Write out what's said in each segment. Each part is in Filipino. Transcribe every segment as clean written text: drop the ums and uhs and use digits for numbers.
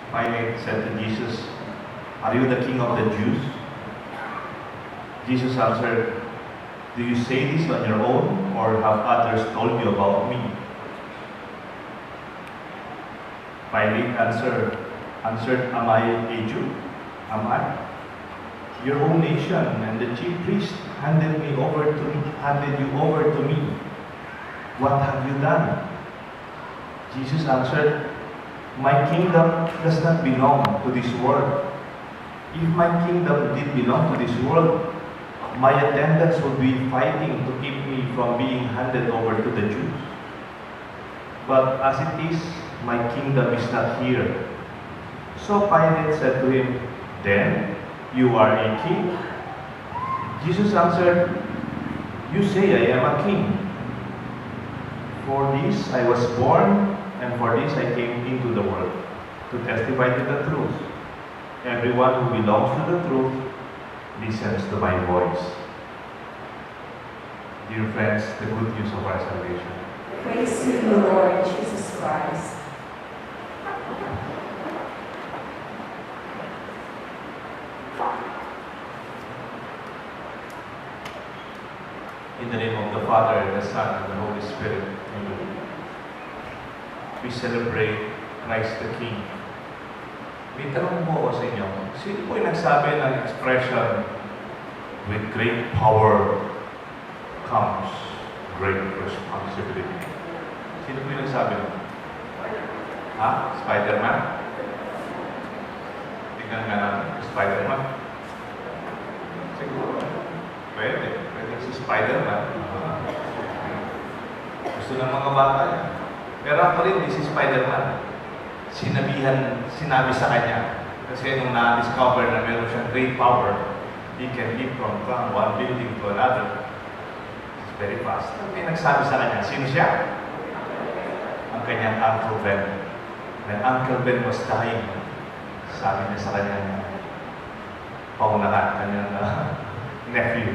Pilate said to Jesus, "Are you the king of the Jews?" Jesus answered, "Do you say this on your own, or have others told you about me?" Pilate answered, "Am I a Jew? Am I? Your own nation and the chief priest handed you over to me. What have you done?" Jesus answered, "My kingdom does not belong to this world. If my kingdom did belong to this world, my attendants would be fighting to keep me from being handed over to the Jews. But as it is, my kingdom is not here." So Pilate said to him, "Then you are a king?" Jesus answered, "You say I am a king. For this I was born, and for this I came into the world, to testify to the truth. Everyone who belongs to the truth listens to my voice." Dear friends, the good news of our salvation. Praise to you, Lord Jesus Christ. In the name of the Father, the Son, and the Holy Spirit. Amen. We celebrate Christ the King. May tanong po ako sa inyo, sino po yung nagsabi ng expression, "With great power comes great responsibility"? Sino po yung nagsabi? Ha? Spider-Man? Tingnan nga natin, Spider-Man. Siguro. Pwede si Spider-Man. Gusto ng mga bata yan. Pero ako rin, si Spider-Man. Sinabi sa kanya. Kasi nung na-discover na meron siyang great power, he can leap from one building to another. It's very fast. May nagsabi sa kanya, sino siya? Ang kanyang Uncle Ben. When Uncle Ben was dying, sabi niya sa kanyang paunahan, kanyang nephew,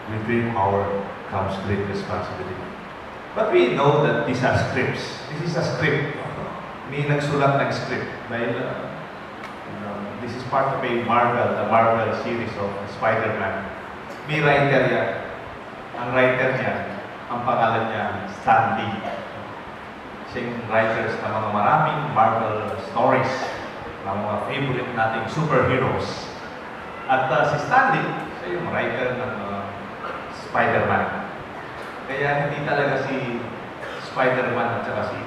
"With great power comes great responsibility." But we know that these are scripts. This is a script. May nagsulat ng script. Dahil this is part of the Marvel series of Spider-Man. May writer yan. Ang writer niya, ang pangalan niya, Stan Lee. Siya yung writers ng mga maraming Marvel stories, ng mga favorite nating superheroes. At si Stan Lee, siya yung writer ng Spider-Man. Kaya hindi talaga si Spider-Man at saka si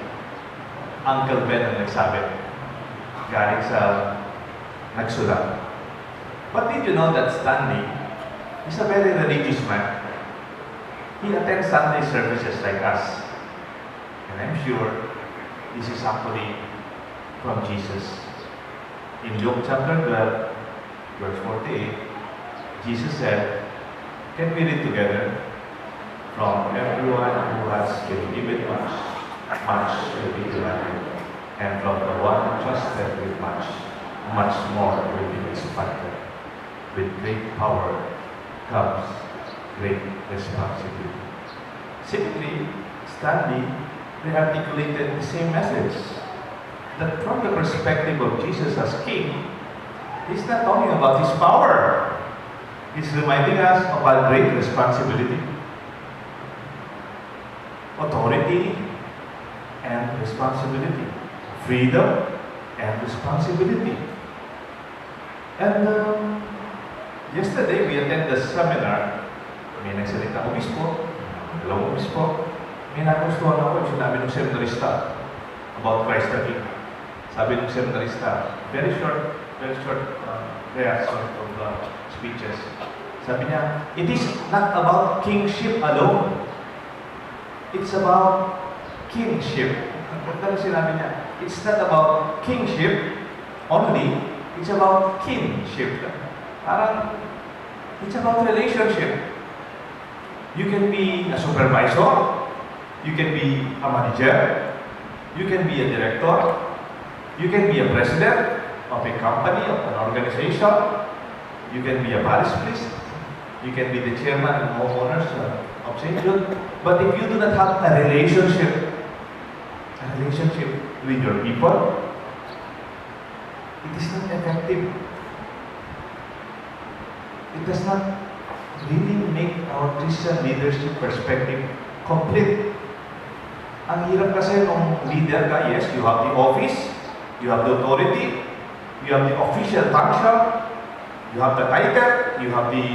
Uncle Ben ang nagsabi. Galing sa nagsulat. But did you know that Stan Lee is a very religious man? He attends Sunday services like us. And I'm sure this is actually from Jesus. In Luke chapter 12, verse 48, Jesus said, can we read together? "From everyone who has been given much, much will be demanded. And from the one trusted with much, much more will be expected. With great power comes great responsibility." Simply, Stanley, they articulated the same message. That from the perspective of Jesus as King, he's not talking about his power. He's reminding us of our great responsibility. Authority and responsibility. Freedom and responsibility. And yesterday, we attended the seminar. May nagsalita obispo, dalawang obispo. May nagustuhan ako yung sinabi ng seminarista about Christ the King. Sabi ng seminarista, very short of speeches. Sabi niya, it is not about kingship alone. It's about kingship. Ang sinabi niya, it's not about kingship only, it's about kinship. Parang, it's about relationship. You can be a supervisor, you can be a manager, you can be a director, you can be a president of a company, of an organization, you can be a parish priest, you can be the chairman and homeowners of St. Jude. But if you do not have a relationship relationship with your people, it is not effective. It does not really make our Christian leadership perspective complete. Ang hirap kasi nung leader ka, yes, you have the office, you have the authority, you have the official function, you have the title, you have the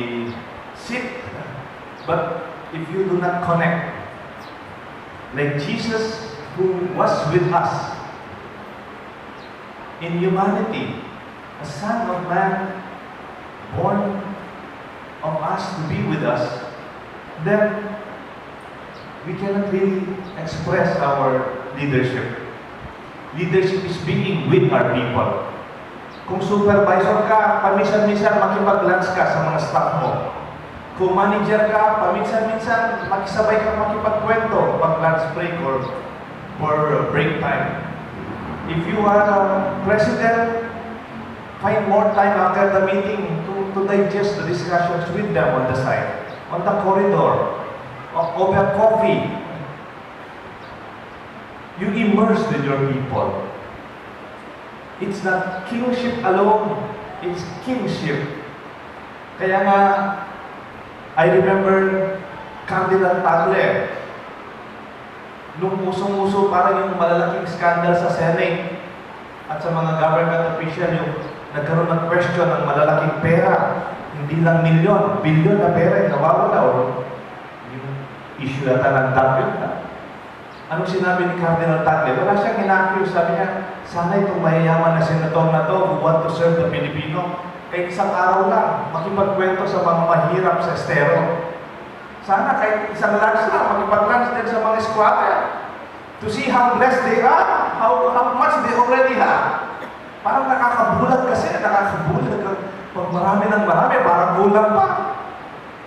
seat. But if you do not connect, like Jesus who was with us in humanity, a Son of Man born of us to be with us, then we cannot really express our leadership. Leadership is being with our people. Kung supervisor ka, paminsan-minsan makipag-lunch ka sa mga staff mo. Kung manager ka, paminsan-minsan makisabay ka makipagkwento pag lunch break or break time. If you are a president, find more time after the meeting to digest the discussions with them on the side, on the corridor, over coffee. You immerse with your people. It's not kingship alone, it's kingship. Kaya nga, I remember Cardinal Tagle, nung usong-uso parang yung malalaking scandal sa Senate at sa mga government official, yung nagkaroon ng question ng malalaking pera, hindi lang milyon, bilyon na pera, nawawala o yung issue yata ng Tagle. Anong sinabi ni Cardinal Tagle? Wala siyang inaccuse. Sabi niya, sana itong mayayaman na senator na to who want to serve the Filipino, kahit isang araw lang, makipagkwento sa mga mahirap sa estero. Sana kahit isang lunch lang, makipag-lunch din sa mga squatter to see how blessed they are, how much they already have. Parang nakakabulag kasi, nakakabulag. Pag marami ng marami, parang kulang pa.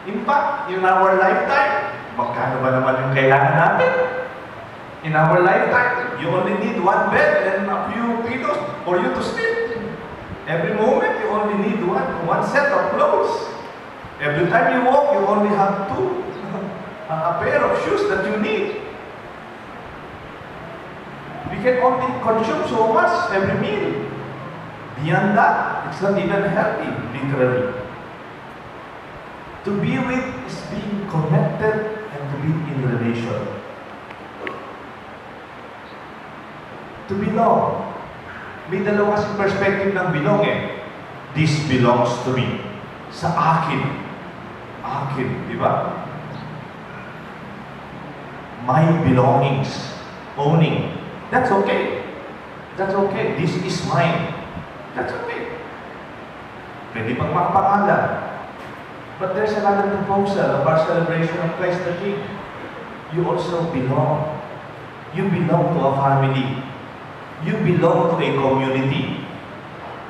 In fact, in our lifetime, magkano ba naman yung kailangan natin? In our lifetime, you only need one bed and a few pillows for you to sleep. Every moment, you only need one set of clothes. Every time you walk, you only have a pair of shoes that you need. We can only consume so much every meal. Beyond that, it's not even healthy, literally. To be with is being connected and to be in relation. To belong. May dalawa kasing perspective ng belong eh. This belongs to me. Sa akin. Akin, di ba? My belongings. Owning. That's okay. That's okay. This is mine. That's okay. Pwede pang makapangalan. But there's another proposal of our celebration of Christ the King. You also belong. You belong to a family. You belong to a community.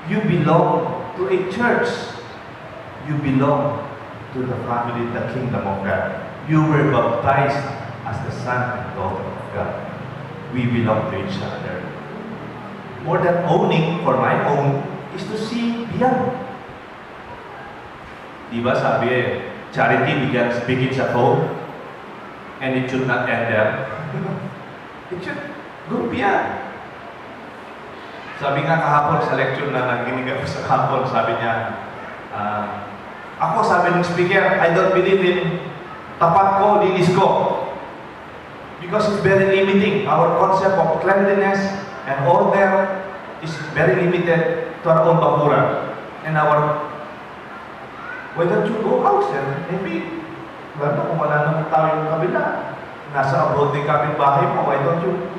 You belong to a church. You belong to the family, the kingdom of God. You were baptized as the son and daughter of God. We belong to each other. More than owning for my own is to see beyond. Diba sabi charity begins at home and it should not end there. It should go beyond. Sabi nga kahapon sa lecture na naginig ako sa kahapon, sabi niya, ako sabi ng speaker, I don't believe in tapat ko, linis ko. Because it's very limiting. Our concept of cleanliness and order is very limited to our own bakuran. And why don't you go out, sir? Maybe, kung wala namang tao yung kabila, nasa abroad din kapitbahay mo, why don't you?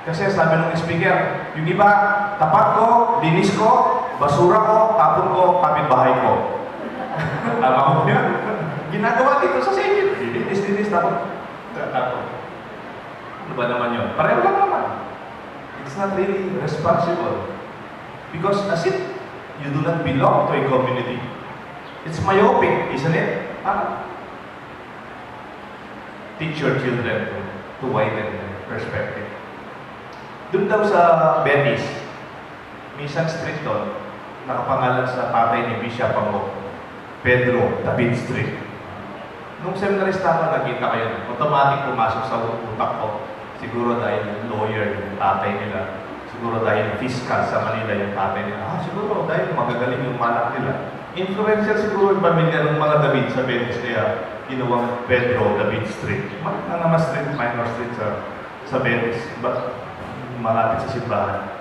Kasi sabi ng speaker, yung iba, tapat ko, linis ko, basura ko, tapon ko, kapitbahay ko. Tama ko yan. Ginagawa dito sa sige. Linis, tapon. Ano ba naman yun? Pareho lang naman. It's not really responsible. Because as if you do not belong to a community. It's myopic, isn't it? Teach your children to widen perspective. Doon daw sa Venice, may isang street doon, nakapangalan sa tatay ni Bishop Pango, Pedro David Street. Nung seminarista ako, nakita ko yun, automatic pumasok sa utak ko. Siguro dahil lawyer yung tatay nila. Siguro dahil fiscal sa Manila yung tatay nila. Siguro dahil magagaling yung manak nila. Influential siguro yung pamilya ng mga David sa Venice. Kaya ginawang Pedro David Street. Mga street, minor street sa Venice. But malapit sa simbahan.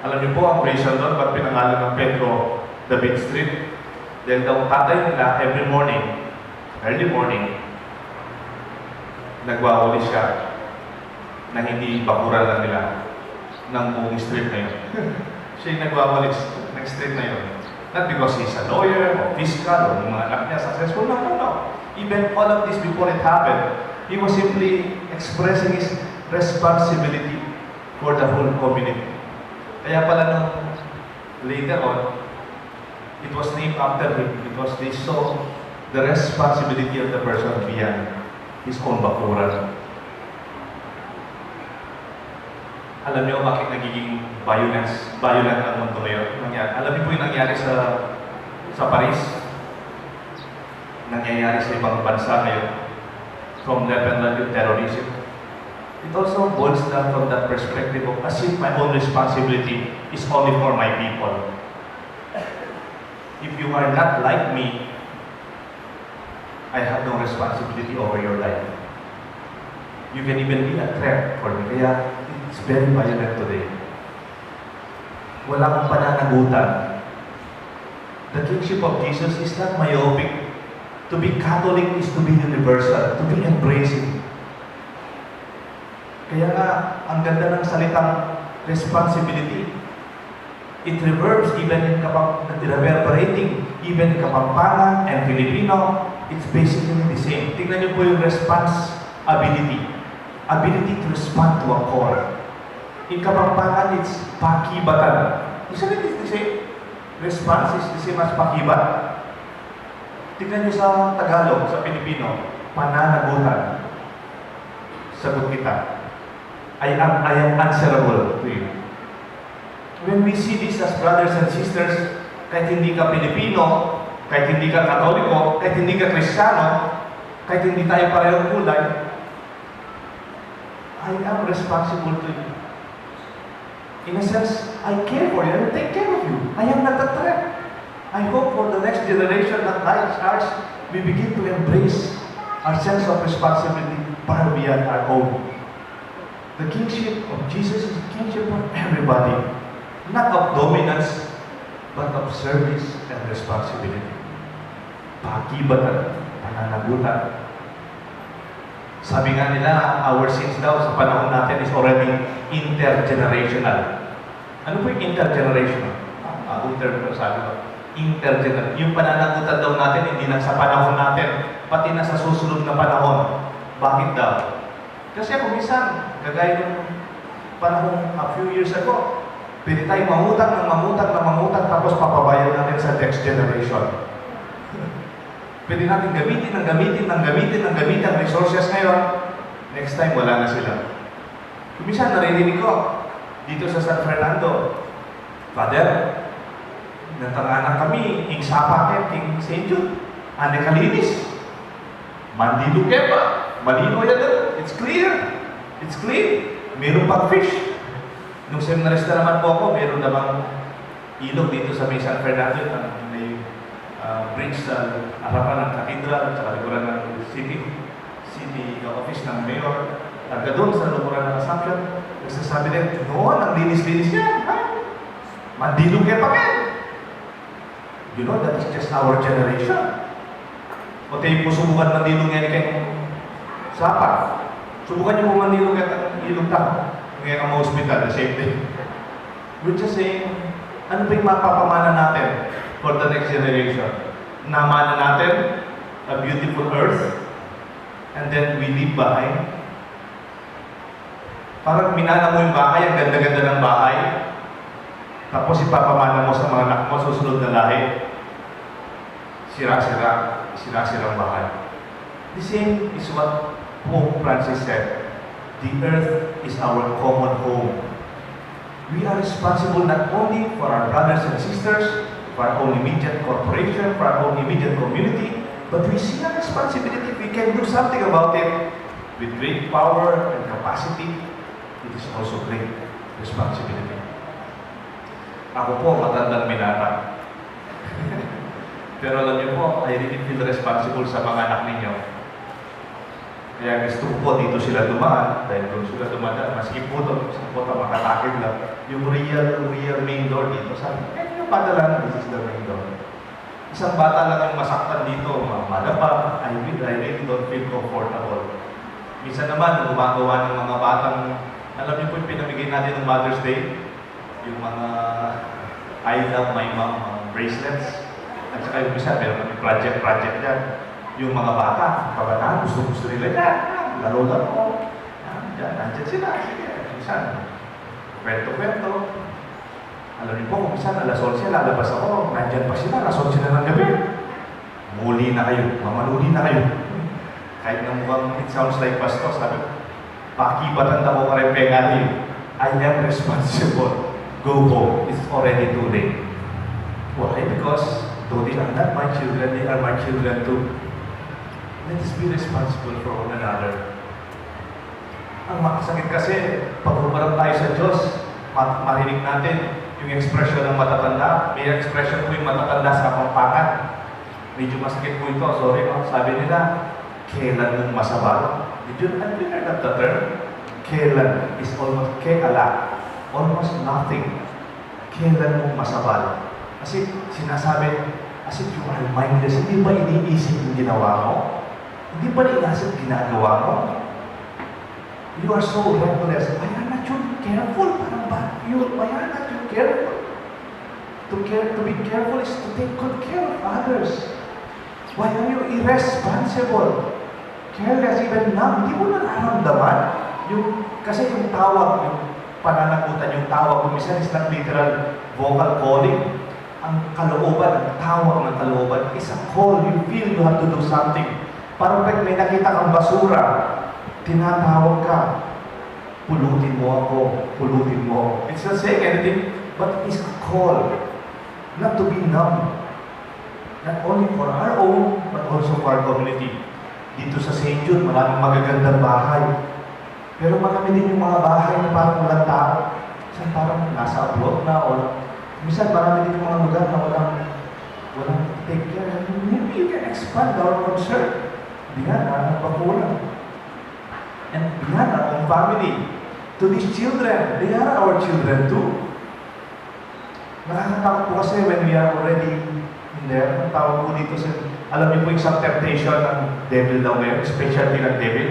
Alam niyo po ang reason doon ba't pinangalan ng Pedro David Street? Dahil daw tatay nila every morning, early morning, nagwawali siya na hindi bakuran lang nila ng buong street na yun. Siya yung nagwawali ng street na yun. Not because he's a lawyer or fiscal or mga anak niya successful. No. Even all of this before it happened, he was simply expressing his responsibility for the whole community. Kaya pala nung later on, it was named after him because they saw the responsibility of the person beyond his own bakuran. Alam niyo bakit nagiging violent ang mundo ngayon? Alam niyo po yung nangyari sa Paris? Nangyayari sa ibang bansa ngayon from Lebanon to terrorism. It also boils down from that perspective of as if my own responsibility is only for my people. If you are not like me, I have no responsibility over your life. You can even be a threat for me. Kaya it's very violent today. Wala kang pananagutan. The kingship of Jesus is not myopic. To be Catholic is to be universal, to be embracing. Kaya nga, ang ganda ng salitang responsibility. It reverbs even in reverberating, even in Kapampangan and Filipino, it's basically the same. Tingnan niyo po yung responsibility. Ability to respond to a call. In Kapampangan, it's pakibatan. Isn't it the same? Response is the same as pakibat. Tingnan niyo sa Tagalog, sa Pilipino, pananagutan. Sagot kita. I am answerable to you. When we see this as brothers and sisters, kahit hindi ka Pilipino, kahit hindi ka Katoliko, kahit hindi ka Kristiyano, kahit hindi tayo parehong kulay, I am responsible to you. In a sense, I care for you, I will take care of you. I am not a threat. I hope for the next generation that like ours, we begin to embrace our sense of responsibility far beyond our own. The kingship of Jesus is the kingship of everybody. Not of dominance, but of service and responsibility. Pakibatan, pananagutan. Sabi nga nila, our sins daw sa panahon natin is already intergenerational. Ano po yung intergenerational? Bagong term ko sabi ko. Intergenerational. Yung pananagutan daw natin, hindi lang sa panahon natin, pati na sa susunod na panahon. Bakit daw? Kasi kung minsan, kagaya ng panahon a few years ago, pwede tayo mangutang, tapos papabayad natin sa next generation. Pwede natin gamitin ang resources ngayon. Next time, wala na sila. Minsan, narinig ko, dito sa San Fernando, Father, natanganak kami, ing Sapaket, ing St. Jude, ane kalinis. Mandido kepa, malino yan. It's clear. It's clean. Meron pang fish. Nung seminarista naman po ako, meron namang ilog dito sa may San Fernando, may bridge sa harapan ng cathedral, sa likuran ng city office ng mayor. Taga doon sa likuran ng Assumption, nagsasabi din, noon, ang linis-linis yan. Mandilog kaya pa yan. You know, that is just our generation. O tayo po subukan mandilog yan kayong sapa. Subukan niyo po mandilog yan ang ilog tao. Ngayon ang hospital, the same thing. We're just saying, ano ba yung mapapamana natin for the next generation? Namana natin a beautiful earth, and then we leave behind. Parang minana mo yung bahay, ang ganda-ganda ng bahay, tapos ipapamana mo sa mga anak mo, susunod na lahi. Sira-sirang bahay. The same is what Pope Francis said. The earth is our common home. We are responsible not only for our brothers and sisters, for our own immediate corporation, for our own immediate community, but we see a responsibility. We can do something about it with great power and capacity. it is also great responsibility. Ako po, matandang minata. Pero alam niyo po, I really feel responsible sa mga anak ninyo. Kaya gusto ko po dito sila dumaan, dahil doon sila dumadaan, maski po doon, sa po ito makatakid lang, yung real main door dito, sabi, yung padala na, this is the main door. Isang bata lang yung masaktan dito, madapa, I really don't feel comfortable. Minsan naman, gumagawa ng mga batang, alam niyo po yung pinamigay natin ng Mother's Day, yung mga I love my mom bracelets, at saka yung isa, meron kami project dyan. Yung mga bata, kabataan, gusto nila yan. Lalo. Nandyan sila. Sige, minsan. Kwento. Alam niyo po, kung minsan, alas 11, lalabas ako. Nandyan pa sila, alas 11 na ng gabi. Muli na kayo. Mamaluli na kayo. Kahit na mukhang it sounds like pastor, sabi ko, pakibatan ako karepengari. I am responsible. Go home. It's already too late. Why? Because though they are not my children, they are my children too. Let us be responsible for one another. Ang makasakit kasi, pag humarap tayo sa Diyos, marinig natin yung expression ng matatanda. May expression po yung matatanda sa pampangan. Medyo masakit po ito. Sorry, no? Sabi nila, kailan mong masabal? Did you hear that term? Kailan is almost keala. Almost nothing. Kailan mong masabal? Kasi sinasabi, as if you are mindless, hindi ba iniisip yung ginawa mo? Hindi ba iniisip ginagawa mo? You are so reckless. Why are not you careful? Parang ba? Why are not you careful? To be careful is to take good care of others. Why are you irresponsible? Careless even now, hindi mo nararamdaman. Kasi yung tawag, yung pananagutan, yung tawag, kumisan is not literal vocal calling. Ang kalooban, ang tawag ng kalooban is a call. You feel you have to do something. Parang may nakita kang basura, tinatawag ka, pulutin mo ako, pulutin mo ako. It's not saying anything, but it's a call. Not to be numb. Not only for our own, but also for our community. Dito sa St. Jude, maraming magagandang bahay. Pero marami din yung mga bahay na parang walang tao. Minsan parang nasa abroad na, o minsan marami din yung mga lugar na walang take care. Maybe you can expand our concern beyond our bakulang. And beyond our own family. To these children, they are our children too. Nakakatakot po kasi when we are already in there, ang tawag po dito sa, alam niyo po yung some temptation ng devil daw ngayon, specialty ng devil,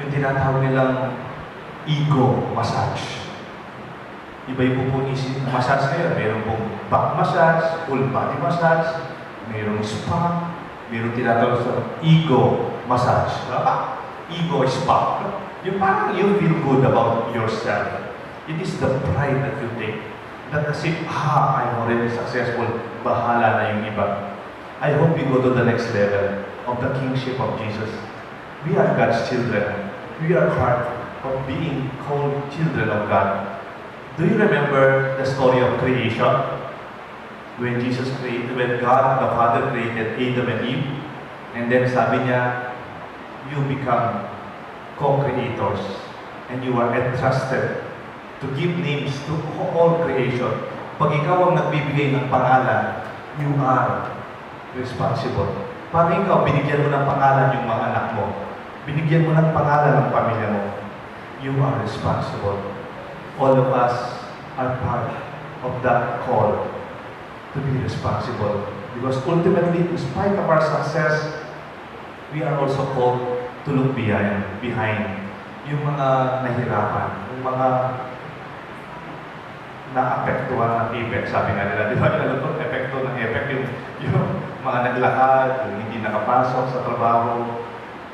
yung tinatawag nilang ego massage. Iba-iba po isip na massage ngayon. Meron pong back massage, full body massage, mayroong spa, mayroong tinatawag sa ego massage. Ego spa. Yung parang you feel good about yourself. It is the pride that you take. That as if, I'm already successful, bahala na yung iba. I hope we go to the next level of the kingship of Jesus. We are God's children. We are part of being called children of God. Do you remember the story of creation? When God the Father created Adam and Eve, and then sabi niya, you become co-creators, and you are entrusted to give names to all creation. Pag ikaw ang nagbibigay ng pangalan, you are responsible. Pag ikaw, binigyan mo ng pangalan yung mga anak mo, binigyan mo ng pangalan ng pamilya mo, you are responsible. All of us are part of that call to be responsible. Because ultimately, in spite of our success, we are also called to look behind yung mga nahirapan, yung mga na-apektuhan ng effect. Sabi nga nila, di ba, alam ko, epekto ng effect, yung mga naglakad, yung hindi nakapasok sa trabaho,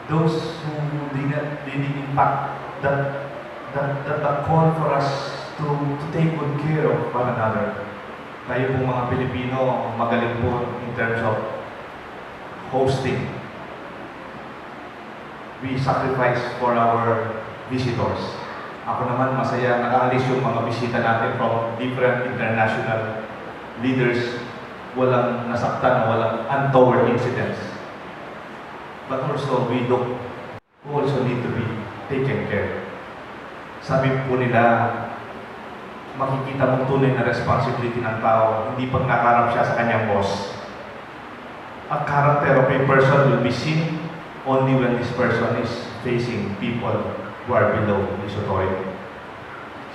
those who didn't impact, that call for us to take good care of one another. Tayo pong mga Pilipino, magaling po in terms of hosting. We sacrifice for our visitors. Ako naman masaya, nakaalis yung mga bisita natin from different international leaders. Walang nasaktan, walang untoward incidents. But also, we also need to be taken care. Sabi po nila, makikita mong tunay na responsibility ng tao, hindi pag nakaharap siya sa kanyang boss. A character of a person will be seen only when this person is facing people who are below his authority.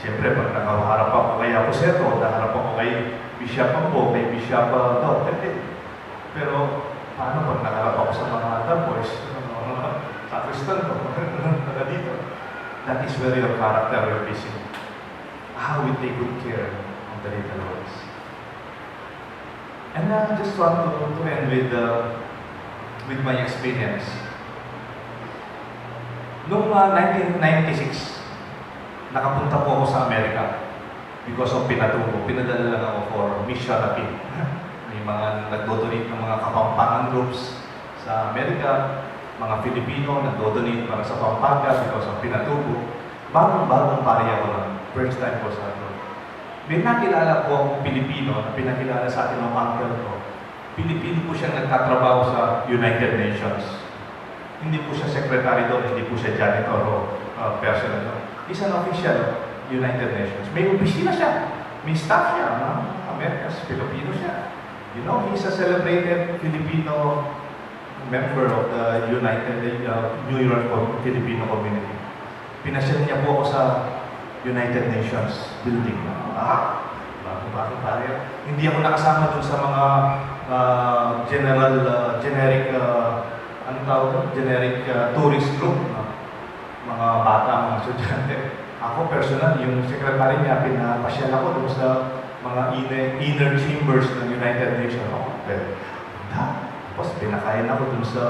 Siyempre, pag nakaharap ako kay Aposeto, nakaharap ako kay Bishop po, kay Bishop Pero, paano pag nakaharap ako sa mga other boys, sa Kristan ko, dito? That is where your character will be seen. How we take good care of the little ones. And I just want to end with my experience. Noong 1996, nakapunta po ako sa Amerika because of pinatubo. Pinadala lang ako for mission appeal. May mga nagdodonate ng mga kapampangan groups sa Amerika, mga Filipino nagdodonate para sa Pampanga because of pinatubo. Bagong pari ako lang. First time ko sa ito. May nakilala po akong Pilipino na pinakilala sa atin ng uncle ko. Pilipino po siya nagtatrabaho sa United Nations. Hindi po siya secretary doon, hindi po siya janitor o personal doon. He's an official United Nations. May opisina siya. May staff siya. Amerikas, Filipino siya. You know, he's a celebrated Filipino member of the New York Filipino community. Pinasyal niya po ako sa United Nations building. Bakit tayo? Hindi ako nakasama doon sa mga generic tourist group. Mga bata, mga estudyante. Ako personal, yung secretary niya, pinapasyal ako doon sa mga inner chambers ng United Nations. Tapos pinakain ako doon sa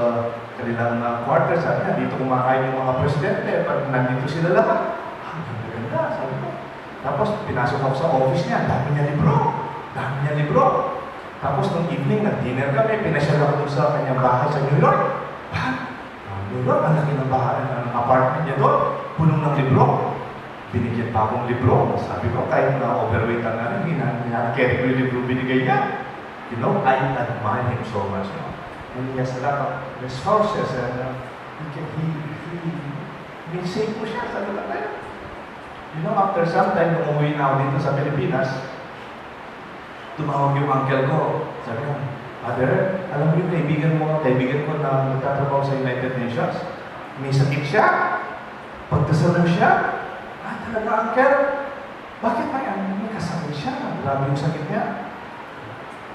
kanilang quarters. Sabi niya, dito kumakain yung mga presidente. Pag nandito sila lahat, ganda, sabi ko. Tapos pinasok ako sa office niya, dami niya libro. Tapos nung evening, nag-dinner kami, pinasyal ako doon sa kanyang bahay sa New York. New York, ang laki ng bahay, ng apartment niya doon, punong ng libro. Binigyan pa akong libro. Sabi ko, kahit na overweight ang carry ko yung libro binigay niya. You know, I admire him so much. And he has a lot of resources and he save po siya sa lugar na yun. You know, after some time, nung umuwi na ako dito sa Pilipinas, tumawag yung uncle ko. Sabi ko, Father, alam mo yung kaibigan ko na nagtatrabaho sa United Nations? May sakit siya. Pagdasal mo siya. Talaga, uncle? Bakit ba yan? May kasakit siya. Grabe yung sakit niya.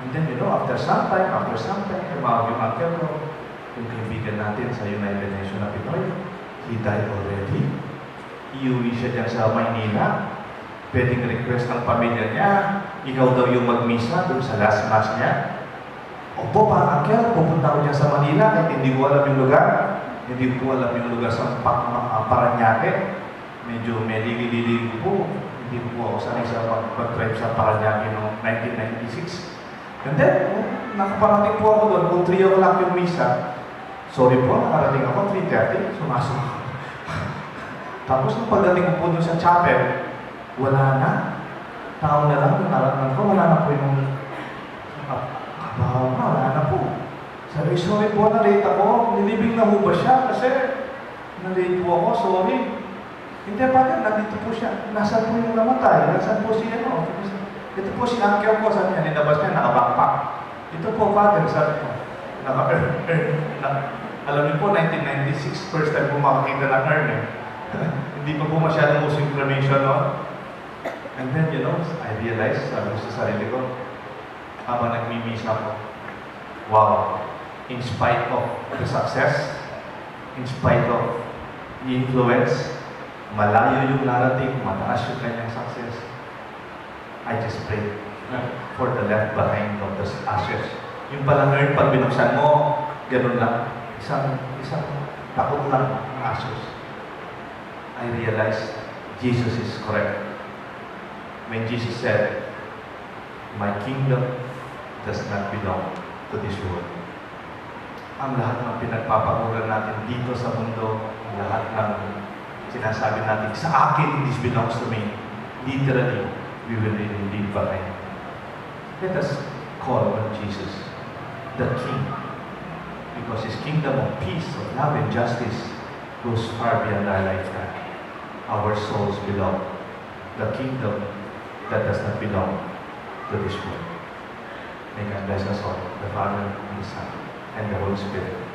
And then, you know, after some time, tumawag yung uncle ko. Yung kaibigan natin sa United Nations na Pinoy, he died already. Iuwi siya dyan sa Maynila. Pwedeng request ng pamilya niya. Ikaw daw yung magmisa doon sa last mass niya. Opo pa, uncle, pupunta ko dyan sa Manila kahit hindi ko alam yung lugar. Hindi ko alam yung lugar sa Paranaque. Medyo medili-lili po. Hindi po ako sanay sa pag-drive sa Paranaque noong 1996. And then, nakaparating po ako doon. Kung 3 o'clock yung misa, sorry po, nakarating ako 3:30. Sumasok ako. Tapos nung pagdating ko po doon sa chapel, wala na. Tao na lang, naratnan ko, wala na po yung wala na po. Sabi, sorry po, na-late ako. Nilibing na po ba siya? Kasi na-late po ako, sorry. Hindi pa rin, nandito po siya. Nasaan po yung namatay? Nasaan po siya? Ito po si uncle ko, sabi niya, nilabas niya, nakabackpack. Ito po, father, sabi ko. Alam niyo po, 1996, first time po makakita ng urn eh. Hindi pa po masyadong uso yung cremation, no? And then, you know, I realized, sabi ko sa sarili ko, habang nagmimisa ko, wow, in spite of the success, in spite of the influence, malayo yung narating, mataas yung kanyang success, I just prayed for the left behind of the ashes. Yung palang urn, pag binuksan mo, ganun lang, isang takot lang ang ashes. I realized Jesus is correct. When Jesus said, my kingdom does not belong to this world. Ang lahat ng pinagpapaguran natin dito sa mundo, ang lahat ng sinasabi natin, sa akin, this belongs to me. Literally, we will leave behind. Let us call on Jesus, the King, because His kingdom of peace, of love and justice goes far beyond our lifetime. our souls belong, the kingdom that does not belong to this world. May God bless us all, the Father, and the Son, and the Holy Spirit.